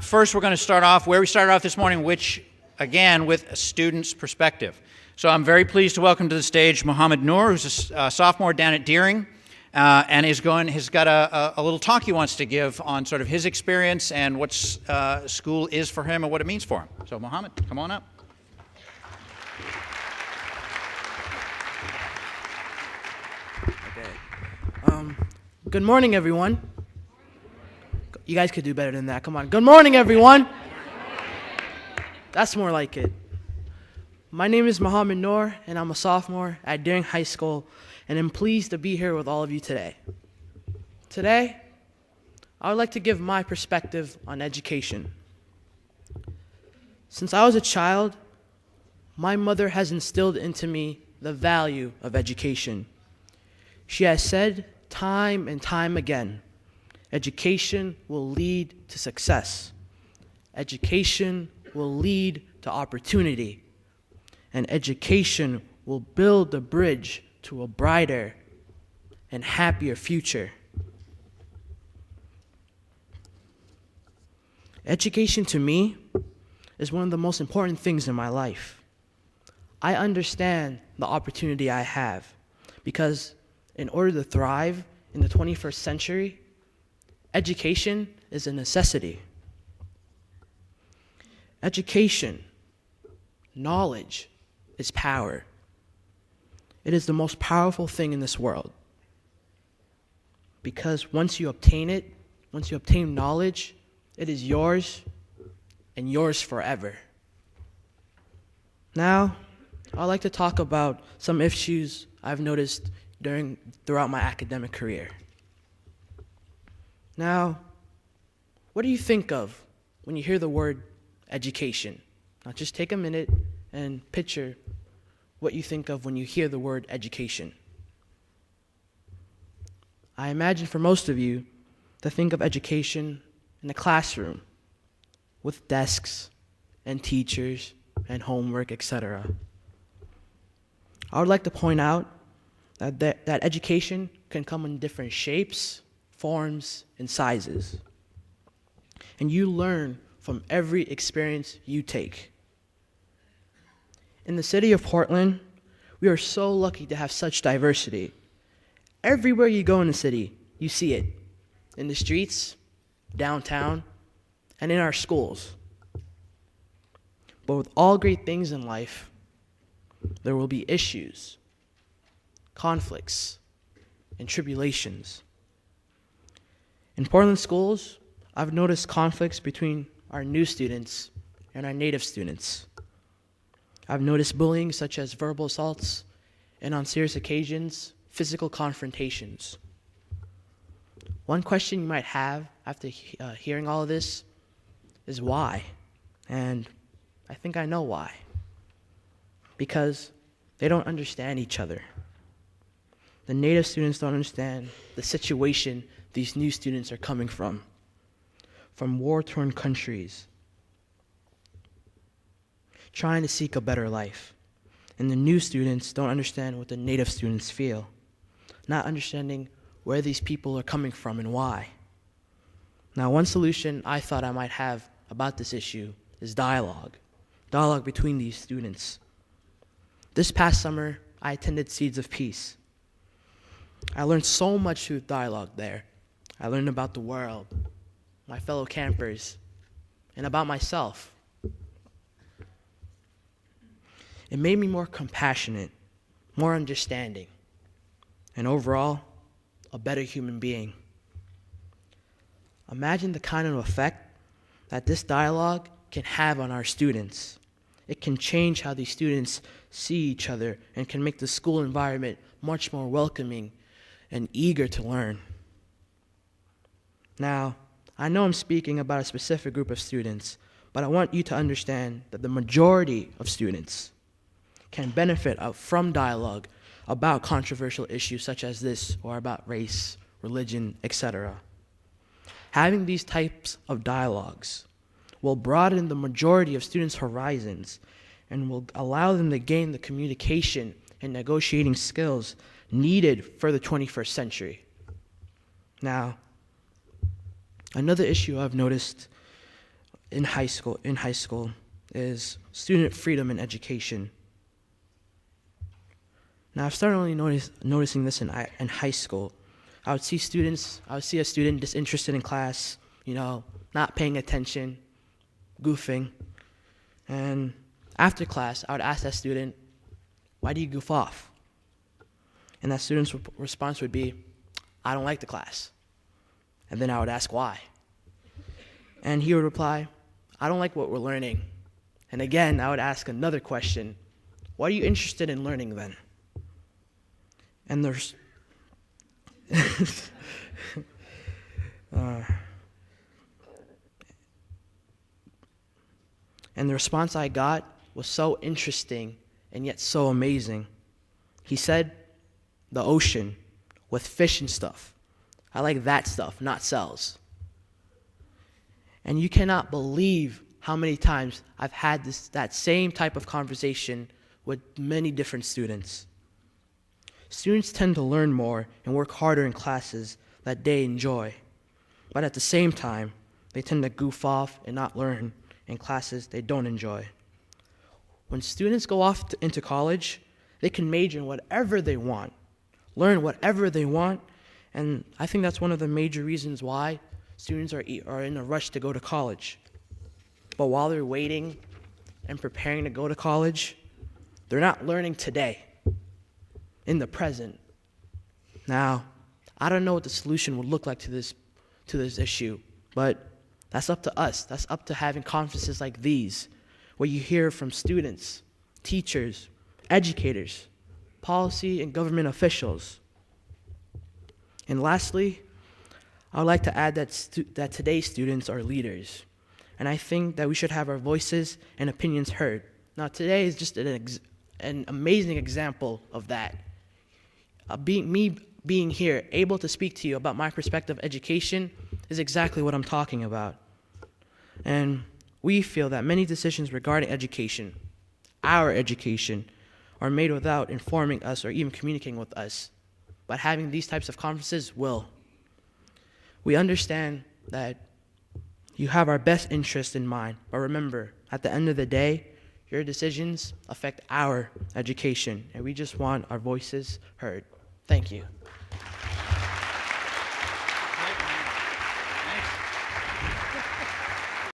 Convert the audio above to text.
First, we're going to start off where we started off this morning, which, again, with a student's perspective. So I'm very pleased to welcome to the stage Mohammed Noor, who's a sophomore down at Deering, and has got a little talk he wants to give on sort of his experience and what school is for him and what it means for him. So Mohammed, come on up. Okay. Good morning, everyone. You guys could do better than that. Come on. Good morning, everyone. That's more like it. My name is Mohammed Noor, and I'm a sophomore at Deering High School, and I'm pleased to be here with all of you today. Today, I would like to give my perspective on education. Since I was a child, my mother has instilled into me the value of education. She has said time and time again, education will lead to success. Education will lead to opportunity. And education will build the bridge to a brighter and happier future. Education to me is one of the most important things in my life. I understand the opportunity I have because in order to thrive in the 21st century, education is a necessity. Education, knowledge, is power. It is the most powerful thing in this world. Because once you obtain it, once you obtain knowledge, it is yours and yours forever. Now, I'd like to talk about some issues I've noticed throughout my academic career. Now, what do you think of when you hear the word education? Now just take a minute and picture what you think of when you hear the word education. I imagine for most of you to think of education in a classroom with desks and teachers and homework, etc. I would like to point out that education can come in different shapes, forms, and sizes. And you learn from every experience you take. In the city of Portland, we are so lucky to have such diversity. Everywhere you go in the city, you see it. In the streets, downtown, and in our schools. But with all great things in life, there will be issues, conflicts, and tribulations. In Portland schools, I've noticed conflicts between our new students and our native students. I've noticed bullying such as verbal assaults and on serious occasions, physical confrontations. One question you might have after hearing all of this is why? And I think I know why. Because they don't understand each other. The native students don't understand the situation these new students are coming from war-torn countries, trying to seek a better life. And the new students don't understand what the native students feel, not understanding where these people are coming from and why. Now, one solution I thought I might have about this issue is dialogue between these students. This past summer, I attended Seeds of Peace. I learned so much through dialogue there. I learned about the world, my fellow campers, and about myself. It made me more compassionate, more understanding, and overall, a better human being. Imagine the kind of effect that this dialogue can have on our students. It can change how these students see each other and can make the school environment much more welcoming and eager to learn. Now, I know I'm speaking about a specific group of students, but I want you to understand that the majority of students can benefit from dialogue about controversial issues such as this or about race, religion, etc. Having these types of dialogues will broaden the majority of students' horizons and will allow them to gain the communication and negotiating skills needed for the 21st century. Now, another issue I've noticed in high school is student freedom in education. Now, I've started only noticing this in high school. I would see a student disinterested in class, not paying attention, goofing. And after class, I would ask that student, "Why do you goof off?" And that student's response would be, "I don't like the class." And then I would ask why. And he would reply, "I don't like what we're learning." And again, I would ask another question, "What are you interested in learning then?" And there's and the response I got was so interesting and yet so amazing. He said, "The ocean with fish and stuff. I like that stuff, not cells." And you cannot believe how many times I've had that same type of conversation with many different students. Students tend to learn more and work harder in classes that they enjoy, but at the same time, they tend to goof off and not learn in classes they don't enjoy. When students go off into college, they can major in whatever they want, learn whatever they want, and I think that's one of the major reasons why students are in a rush to go to college. But while they're waiting and preparing to go to college, they're not learning today, in the present. Now, I don't know what the solution would look like to this issue, but that's up to us. That's up to having conferences like these, where you hear from students, teachers, educators, policy and government officials. And lastly, I would like to add that today's students are leaders, and I think that we should have our voices and opinions heard. Now, today is just an amazing example of that. Being here, able to speak to you about my perspective of education, is exactly what I'm talking about. And we feel that many decisions regarding education, our education, are made without informing us or even communicating with us. But having these types of conferences will. We understand that you have our best interest in mind, but remember, at the end of the day, your decisions affect our education, and we just want our voices heard. Thank you.